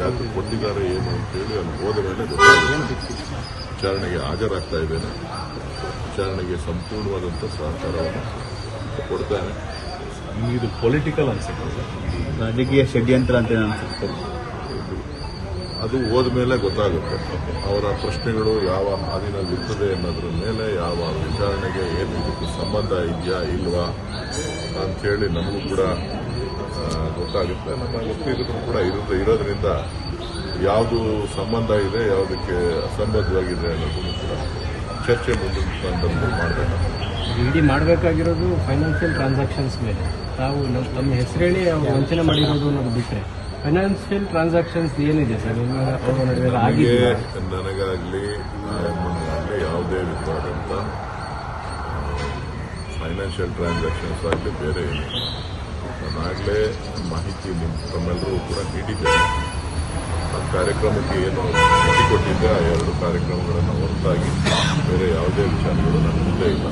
ಯಾಕೆ ಕೊಟ್ಟಿದ್ದಾರೆ ಏನು ಅಂತೇಳಿ ಅಲ್ಲಿ ಹೋದ ಮೇಲೆ ಗೊತ್ತಾಗುತ್ತೆ. ವಿಚಾರಣೆಗೆ ಹಾಜರಾಗ್ತಾ ಇದ್ದೇನೆ. ವಿಚಾರಣೆಗೆ ಸಂಪೂರ್ಣವಾದಂಥ ಸಹಕಾರವನ್ನು ಕೊಡ್ತಾನೆ. ಇದು ಪೊಲಿಟಿಕಲ್ ಅನ್ಸುತ್ತೆ ಸರ್, ರಾಜಕೀಯ ಷಡ್ಯಂತ್ರ ಅಂತ ಅನ್ಸುತ್ತೆ. ಅದು ಹೋದ ಮೇಲೆ ಗೊತ್ತಾಗುತ್ತೆ. ಅವರ ಪ್ರಶ್ನೆಗಳು ಯಾವ ಹಾದಿನಲ್ಲಿರ್ತದೆ ಅನ್ನೋದ್ರ ಮೇಲೆ ಯಾವ ವಿಚಾರಣೆಗೆ ಏನು ಇದಕ್ಕೆ ಸಂಬಂಧ ಇದೆಯಾ ಇಲ್ವಾ ಅಂಥೇಳಿ ನಮಗೂ ಕೂಡ ಗೊತ್ತಾಗುತ್ತೆ. ನಮ್ಮ ಒಪ್ಪಿದ್ರು ಕೂಡ ಇರೋದ್ರಿಂದ ಯಾವುದು ಸಂಬಂಧ ಇದೆ, ಯಾವುದಕ್ಕೆ ಅಸಂಬದ್ಧವಾಗಿದೆ ಅನ್ನೋದನ್ನು ಕೂಡ ಚರ್ಚೆ ಮುಂದಿನ ಸಂದರ್ಭದಲ್ಲಿ ಮಾಡಬೇಕಾಗುತ್ತೆ. ಇಡಿ ಮಾಡಬೇಕಾಗಿರೋದು ಫೈನಾನ್ಷಿಯಲ್ ಟ್ರಾನ್ಸಾಕ್ಷನ್ಸ್ ಮೇಲೆ. ತಾವು ತಮ್ಮ ಹೆಸರೇಳಿ ಅವರು ವಂಚನೆ ಮಾಡಿರೋದು ಅನ್ನೋದು ಬಿಟ್ಟರೆ ಫೈನಾನ್ಷಿಯಲ್ ಟ್ರಾನ್ಸಾಕ್ಷನ್ಸ್ ಏನಿದೆ ಸರ್ ಅವರ ನಡುವೆ ಆಗಿದೆ? ನನಗಾಗಲಿ ಯಾವುದೇ ವಿಧವಾದಂಥ ಫೈನಾನ್ಷಿಯಲ್ ಟ್ರಾನ್ಸಾಕ್ಷನ್ಸ್ ಆಗಲಿ ಬೇರೆ ಏನಿಲ್ಲ. ನಾನಾಗಲೇ ಮಾಹಿತಿ ತಮ್ಮೆಲ್ಲರೂ ಕೂಡ ನೀಡಿದ್ದೇನೆ. ಆ ಕಾರ್ಯಕ್ರಮಕ್ಕೆ ಏನು ಭೇಟಿ ಕೊಟ್ಟಿದ್ದೆ ಆ ಎರಡು ಕಾರ್ಯಕ್ರಮಗಳನ್ನು ಹೊರತಾಗಿ ಬೇರೆ ಯಾವುದೇ ವಿಚಾರಗಳು ನನ್ನ ಮುಂದೆ ಇಲ್ಲ.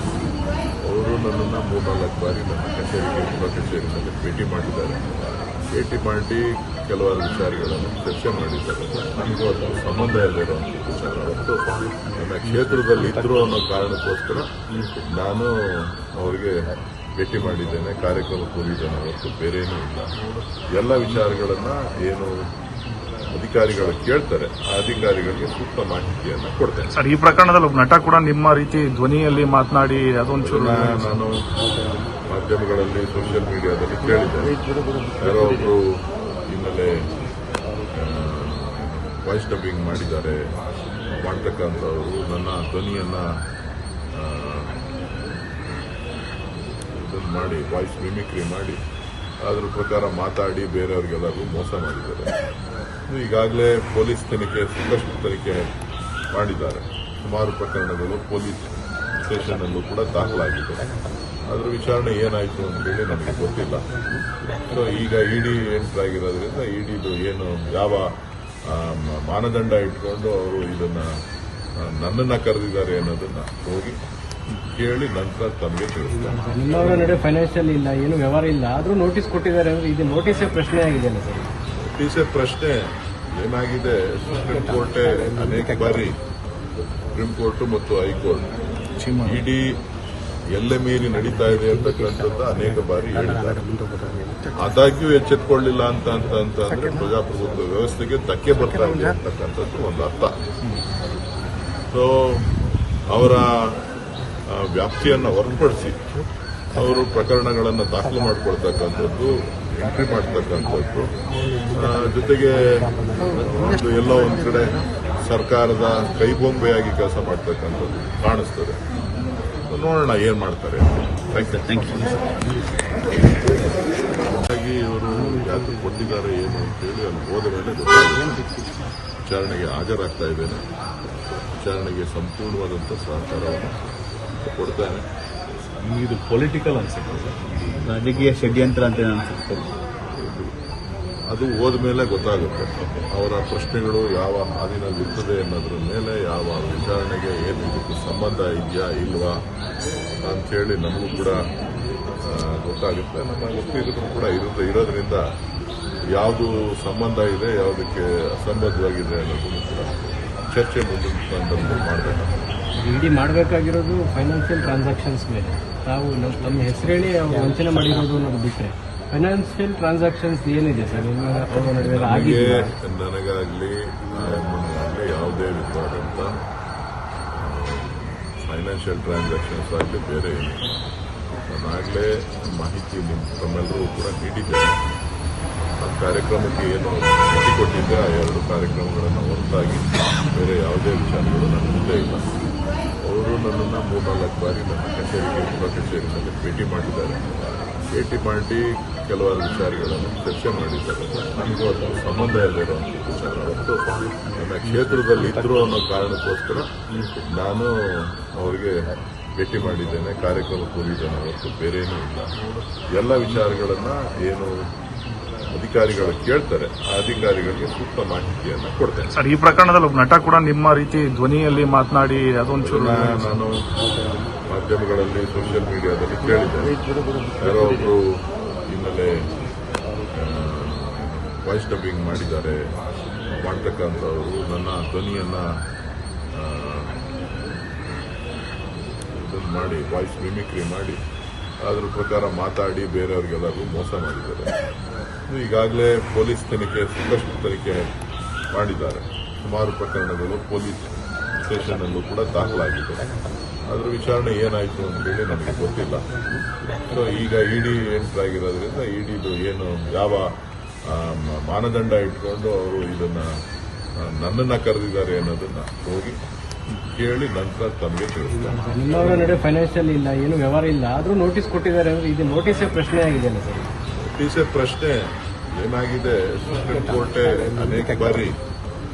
ಅವರು ನನ್ನನ್ನು 3-4 ಬಾರಿ ನನ್ನ ಕಚೇರಿಗೆ ಗೃಹ ಕಚೇರಿನಲ್ಲಿ ಭೇಟಿ ಮಾಡಿದ್ದಾರೆ. ಭೇಟಿ ಮಾಡಿ ಕೆಲವಾರು ವಿಚಾರಗಳನ್ನು ಚರ್ಚೆ ಮಾಡಿದ್ದಾರೆ. ನನಗೂ ಅದು ಸಂಬಂಧ ಇಲ್ಲದಿರುವಂಥ ವಿಚಾರ ಹೊರತು ನನ್ನ ಕ್ಷೇತ್ರದಲ್ಲಿ ಇದ್ರು ಅನ್ನೋ ಕಾರಣಕ್ಕೋಸ್ಕರ ನಾನು ಅವರಿಗೆ ಭೇಟಿ ಮಾಡಿದ್ದೇನೆ, ಕಾರ್ಯಕ್ರಮಕ್ಕೆ ಹೋಗಿದ್ದೇನೆ ಹೊರತು ಬೇರೇನೂ ಇಲ್ಲ. ಎಲ್ಲ ವಿಚಾರಗಳನ್ನು ಏನು ಅಧಿಕಾರಿಗಳು ಕೇಳ್ತಾರೆ ಆ ಅಧಿಕಾರಿಗಳಿಗೆ ಸೂಕ್ತ ಮಾಹಿತಿಯನ್ನು ಕೊಡ್ತೇನೆ. ಸರ್, ಈ ಪ್ರಕರಣದಲ್ಲಿ ಒಬ್ಬ ನಟ ಕೂಡ ನಿಮ್ಮ ರೀತಿ ಧ್ವನಿಯಲ್ಲಿ ಮಾತನಾಡಿ ಅದೊಂಚೂರು ನಾನು ಮಾಧ್ಯಮಗಳಲ್ಲಿ ಸೋಷಿಯಲ್ ಮೀಡಿಯಾದಲ್ಲಿ ಕೇಳಿದ್ದೇನೆ. ಯಾರೋ ಒಬ್ಬರು ಹಿನ್ನೆಲೆ ವಾಯ್ಸ್ ಡಬ್ಬಿಂಗ್ ಮಾಡ್ತಕ್ಕಂಥವರು ನನ್ನ ಧ್ವನಿಯನ್ನು ಇದನ್ನು ಮಾಡಿ ವಾಯ್ಸ್ ಮಿಮಿಕ್ರಿ ಮಾಡಿ ಅದ್ರ ಪ್ರಕಾರ ಮಾತಾಡಿ ಬೇರೆಯವ್ರಿಗೆಲ್ಲರಿಗೂ ಮೋಸ ಮಾಡಿದ್ದಾರೆ. ಈಗಾಗಲೇ ಪೊಲೀಸ್ ತನಿಖೆ ಸಾಕಷ್ಟು ತನಿಖೆ ಮಾಡಿದ್ದಾರೆ. ಸುಮಾರು ಪ್ರಕರಣಗಳು ಪೊಲೀಸ್ ಸ್ಟೇಷನ್ನಲ್ಲೂ ಕೂಡ ದಾಖಲಾಗಿದೆ. ಅದರ ವಿಚಾರಣೆ ಏನಾಯಿತು ಅಂತೇಳಿ ನನಗೆ ಗೊತ್ತಿಲ್ಲ. ಸೊ ಈಗ ಇಡಿ ಎಂಟ್ರ್ ಆಗಿರೋದ್ರಿಂದ ಇಡಿದು ಏನು ಯಾವ ಮಾನದಂಡ ಇಟ್ಕೊಂಡು ಅವರು ಇದನ್ನು ನನ್ನನ್ನು ಕರೆದಿದ್ದಾರೆ ಅನ್ನೋದನ್ನು ಹೋಗಿ ಕೇಳಿ ನಂತರ ತಮಗೆ ತಿಳಿಸ್ತಾರೆ. ನಿಮ್ಮವರ ನಡುವೆ ಫೈನಾನ್ಷಿಯಲ್ ಇಲ್ಲ, ಏನು ವ್ಯವಹಾರ ಇಲ್ಲ, ಆದರೂ ನೋಟಿಸ್ ಕೊಟ್ಟಿದ್ದಾರೆ ಅಂದ್ರೆ ಇದು ನೋಟಿಸೇ ಪ್ರಶ್ನೆ ಆಗಿದೆ ಅಲ್ಲ ಸರ್? ನೋಟಿಸೇ ಪ್ರಶ್ನೆ ಏನಾಗಿದೆ, ಸುಪ್ರೀಂ ಕೋರ್ಟೇ ಅನೇಕ ಬಾರಿ ಸುಪ್ರೀಂ ಕೋರ್ಟ್ ಮತ್ತು ಹೈಕೋರ್ಟ್ ಇಡೀ ಎಲ್ಲೆ ಮೀರಿ ನಡೀತಾ ಇದೆ ಅಂತಕ್ಕಂಥದ್ದು ಅನೇಕ ಬಾರಿ ಹೇಳಿದ್ದಾರೆ. ಆದಾಗ್ಯೂ ಎಚ್ಚೆತ್ತುಕೊಳ್ಳಿಲ್ಲ ಅಂತಂದ್ರೆ ಪ್ರಜಾಪ್ರಭುತ್ವ ವ್ಯವಸ್ಥೆಗೆ ಧಕ್ಕೆ ಬರ್ತಾ ಇದೆ ಅಂತಕ್ಕಂಥದ್ದು ಒಂದು ಅರ್ಥ. ಸೊ ಅವರ ವ್ಯಾಪ್ತಿಯನ್ನು ಹೊರತುಪಡಿಸಿ ಅವರು ಪ್ರಕರಣಗಳನ್ನು ದಾಖಲು ಮಾಡಿಕೊಳ್ತಕ್ಕಂಥದ್ದು, ಎಂಟ್ರಿ ಮಾಡ್ತಕ್ಕಂಥದ್ದು, ಜೊತೆಗೆ ಎಲ್ಲೋ ಒಂದು ಕಡೆ ಸರ್ಕಾರದ ಕೈಬೊಂಬೆಯಾಗಿ ಕೆಲಸ ಮಾಡ್ತಕ್ಕಂಥದ್ದು ಕಾಣಿಸ್ತದೆ. ನೋಡೋಣ ಏನ್ ಮಾಡ್ತಾರೆ. ಹಾಗಾಗಿ ಇವರು ಯಾಕೆ ಕೊಟ್ಟಿದ್ದಾರೆ ಏನು ಅಂತೇಳಿ ಅಲ್ಲಿ ಹೋದ ಮೇಲೆ ಗೊತ್ತಾಗುತ್ತೆ. ವಿಚಾರಣೆಗೆ ಹಾಜರಾಗ್ತಾ ಇದ್ದೇನೆ. ವಿಚಾರಣೆಗೆ ಸಂಪೂರ್ಣವಾದಂಥ ಸಹಕಾರವನ್ನು ಕೊಡ್ತಾನೆ. ಇದು ಪೊಲಿಟಿಕಲ್ ಅನ್ಸುತ್ತೆ ಸರ್, ರಾಜಕೀಯ ಷಡ್ಯಂತ್ರ ಅಂತ ಅನ್ಸುತ್ತೆ. ಅದು ಹೋದ ಮೇಲೆ ಗೊತ್ತಾಗುತ್ತೆ. ಅವರ ಪ್ರಶ್ನೆಗಳು ಯಾವ ಹಾದಿನಲ್ಲಿರ್ತದೆ ಅನ್ನೋದ್ರ ಮೇಲೆ ಯಾವ ವಿಚಾರಣೆಗೆ ಏನು ಇದಕ್ಕೆ ಸಂಬಂಧ ಇದೆಯಾ ಇಲ್ವಾ ಅಂಥೇಳಿ ನಮಗೂ ಕೂಡ ಗೊತ್ತಾಗುತ್ತೆ. ನಮ್ಮ ಒಪ್ಪಿದ್ರು ಕೂಡ ಇರೋದ್ರಿಂದ ಯಾವುದು ಸಂಬಂಧ ಇದೆ, ಯಾವುದಕ್ಕೆ ಅಸಂಬದ್ಧವಾಗಿದೆ ಅನ್ನೋದನ್ನು ಕೂಡ ಚರ್ಚೆ ಮುಂದಿನ ಸಂದರ್ಭದಲ್ಲಿ ಮಾಡಬೇಕಾಗುತ್ತೆ. ಇಡಿ ಮಾಡಬೇಕಾಗಿರೋದು ಫೈನಾನ್ಷಿಯಲ್ ಟ್ರಾನ್ಸಾಕ್ಷನ್ಸ್ ಮೇಲೆ. ತಾವು ತಮ್ಮ ಹೆಸರೇಳಿ ಅವರು ವಂಚನೆ ಮಾಡಿರೋದು ಅನ್ನೋದು ಬಿಟ್ಟರೆ ಫೈನಾನ್ಷಿಯಲ್ ಟ್ರಾನ್ಸಾಕ್ಷನ್ಸ್ ಏನಿದೆ ಸರ್ ಅವರ ನಡುವೆ ಆಗಿದೆ? ನನಗಾಗಲಿ ಯಾವುದೇ ವಿಧವಾದಂಥ ಫೈನಾನ್ಷಿಯಲ್ ಟ್ರಾನ್ಸಾಕ್ಷನ್ಸ್ ಆಗಲಿ ಬೇರೆ ಏನಿಲ್ಲ. ನಾನಾಗಲೇ ಮಾಹಿತಿ ತಮ್ಮೆಲ್ಲರೂ ಕೂಡ ನೀಡಿದ್ದೇನೆ. ಆ ಕಾರ್ಯಕ್ರಮಕ್ಕೆ ಏನು ಭೇಟಿ ಕೊಟ್ಟಿದ್ದೆ ಆ ಎರಡು ಕಾರ್ಯಕ್ರಮಗಳನ್ನು ಹೊರತಾಗಿ ಬೇರೆ ಯಾವುದೇ ವಿಚಾರಗಳು ನನ್ನ ಮುಂದೆ ಇಲ್ಲ. ಅವರು ನನ್ನನ್ನು 3-4 ಬಾರಿ ನನ್ನ ಕಚೇರಿಗೆ ಗೃಹ ಕಚೇರಿನಲ್ಲಿ ಭೇಟಿ ಮಾಡಿದ್ದಾರೆ. ಭೇಟಿ ಮಾಡಿ ಕೆಲವಾರು ವಿಚಾರಗಳನ್ನು ಚರ್ಚೆ ಮಾಡಿದ್ದಾರೆ. ನನಗೂ ಅದು ಸಂಬಂಧ ಇಲ್ಲದಿರುವಂಥ ವಿಚಾರ ಹೊರತು ನನ್ನ ಕ್ಷೇತ್ರದಲ್ಲಿ ಇದ್ರು ಅನ್ನೋ ಕಾರಣಕ್ಕೋಸ್ಕರ ನಾನು ಅವರಿಗೆ ಭೇಟಿ ಮಾಡಿದ್ದೇನೆ, ಕಾರ್ಯಕ್ರಮಕ್ಕೆ ಹೋಗಿದ್ದೇನೆ ಹೊರತು ಬೇರೇನೂ ಇಲ್ಲ. ಎಲ್ಲ ವಿಚಾರಗಳನ್ನು ಏನು ಅಧಿಕಾರಿಗಳು ಕೇಳ್ತಾರೆ ಆ ಅಧಿಕಾರಿಗಳಿಗೆ ಸೂಕ್ತ ಮಾಹಿತಿಯನ್ನು ಕೊಡ್ತೇನೆ. ಸರ್, ಈ ಪ್ರಕರಣದಲ್ಲಿ ಒಬ್ಬ ನಟ ಕೂಡ ನಿಮ್ಮ ರೀತಿ ಧ್ವನಿಯಲ್ಲಿ ಮಾತನಾಡಿ ಅದೊಂಚೂರು ನಾನು ಮಾಧ್ಯಮಗಳಲ್ಲಿ ಸೋಷಿಯಲ್ ಮೀಡಿಯಾದಲ್ಲಿ ಕೇಳಿದ್ದೇನೆ. ಯಾರೋ ಒಬ್ಬರು ಹಿನ್ನೆಲೆ ವಾಯ್ಸ್ ಡಬ್ಬಿಂಗ್ ಮಾಡ್ತಕ್ಕಂಥವ್ರು ನನ್ನ ಧ್ವನಿಯನ್ನು ಇದನ್ನು ಮಾಡಿ ವಾಯ್ಸ್ ಮಿಮಿಕ್ರಿ ಮಾಡಿ ಅದ್ರ ಪ್ರಕಾರ ಮಾತಾಡಿ ಬೇರೆಯವ್ರಿಗೆಲ್ಲರಿಗೂ ಮೋಸ ಮಾಡಿದ್ದಾರೆ. ಈಗಾಗಲೇ ಪೊಲೀಸ್ ತನಿಖೆ ಸಾಕಷ್ಟು ತನಿಖೆ ಮಾಡಿದ್ದಾರೆ. ಸುಮಾರು ಪ್ರಕರಣಗಳು ಪೊಲೀಸ್ ಸ್ಟೇಷನ್ನಲ್ಲೂ ಕೂಡ ದಾಖಲಾಗಿದೆ. ಅದ್ರ ವಿಚಾರಣೆ ಏನಾಯಿತು ಅಂತೇಳಿ ನನಗೆ ಗೊತ್ತಿಲ್ಲ. ಸೊ ಈಗ ಇಡಿ ಎಂಟ್ರ್ ಆಗಿರೋದ್ರಿಂದ ಇಡಿದು ಏನು ಯಾವ ಮಾನದಂಡ ಇಟ್ಕೊಂಡು ಅವರು ಇದನ್ನ ನನ್ನನ್ನು ಕರೆದಿದ್ದಾರೆ ಅನ್ನೋದನ್ನ ಹೋಗಿ ಕೇಳಿ ನಂತರ ತಮಗೆ ತಿಳಿಸ್ತಾರೆ. ನಿಮ್ಮವರ ನಡುವೆ ಫೈನಾನ್ಷಿಯಲ್ ಇಲ್ಲ, ಏನು ವ್ಯವಹಾರ ಇಲ್ಲ, ಆದ್ರೂ ನೋಟಿಸ್ ಕೊಟ್ಟಿದ್ದಾರೆ ಅಂದ್ರೆ ಇದು ನೋಟಿಸೇ ಪ್ರಶ್ನೆ ಆಗಿದೆಯಲ್ಲ ಸರ್? ನೋಟಿಸೇ ಪ್ರಶ್ನೆ ಏನಾಗಿದೆ, ಸುಪ್ರೀಂ ಕೋರ್ಟೇ ಅನೇಕ ಬಾರಿ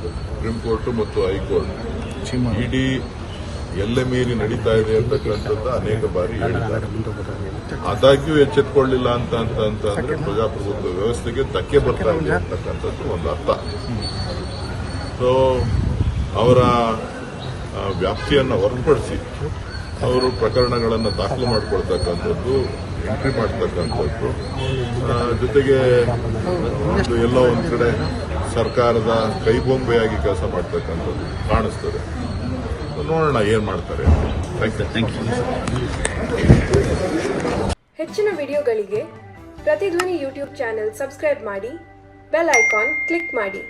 ಸುಪ್ರೀಂ ಕೋರ್ಟ್ ಮತ್ತು ಹೈಕೋರ್ಟ್ ಇಡಿ ಎಲ್ಲೆ ಮೀರಿ ನಡೀತಾ ಇದೆ ಅಂತಕ್ಕಂಥದ್ದು ಅನೇಕ ಬಾರಿ ಹೇಳಿದ್ದಾರೆ. ಆದಾಗ್ಯೂ ಎಚ್ಚೆತ್ತುಕೊಳ್ಳಿಲ್ಲ ಅಂತಂದ್ರೆ ಪ್ರಜಾಪ್ರಭುತ್ವ ವ್ಯವಸ್ಥೆಗೆ ಧಕ್ಕೆ ಬರ್ತಾ ಇದೆ ಅಂತಕ್ಕಂಥದ್ದು ಒಂದು ಅರ್ಥ. ಸೊ ಅವರ ವ್ಯಾಪ್ತಿಯನ್ನು ಹೊರತುಪಡಿಸಿ ಅವರು ಪ್ರಕರಣಗಳನ್ನು ದಾಖಲು ಮಾಡಿಕೊಳ್ತಕ್ಕಂಥದ್ದು, ಎಂಟ್ರಿ ಮಾಡ್ತಕ್ಕಂಥದ್ದು, ಜೊತೆಗೆ ಎಲ್ಲೋ ಒಂದು ಕಡೆ ಸರ್ಕಾರದ ಕೈಬೊಂಬೆಯಾಗಿ ಕೆಲಸ ಮಾಡ್ತಕ್ಕಂಥದ್ದು ಕಾಣಿಸ್ತದೆ. ನೋಡೋಣ ಏನ್ ಮಾಡ್ತಾರೆ. Thank you. ಹೆಚ್ಚಿನ ವಿಡಿಯೋಗಳಿಗೆ ಪ್ರತಿಧ್ವನಿ ಯೂಟ್ಯೂಬ್ ಚಾನೆಲ್ ಸಬ್ಸ್ಕ್ರೈಬ್ ಮಾಡಿ, ಬೆಲ್ ಐಕಾನ್ ಕ್ಲಿಕ್ ಮಾಡಿ.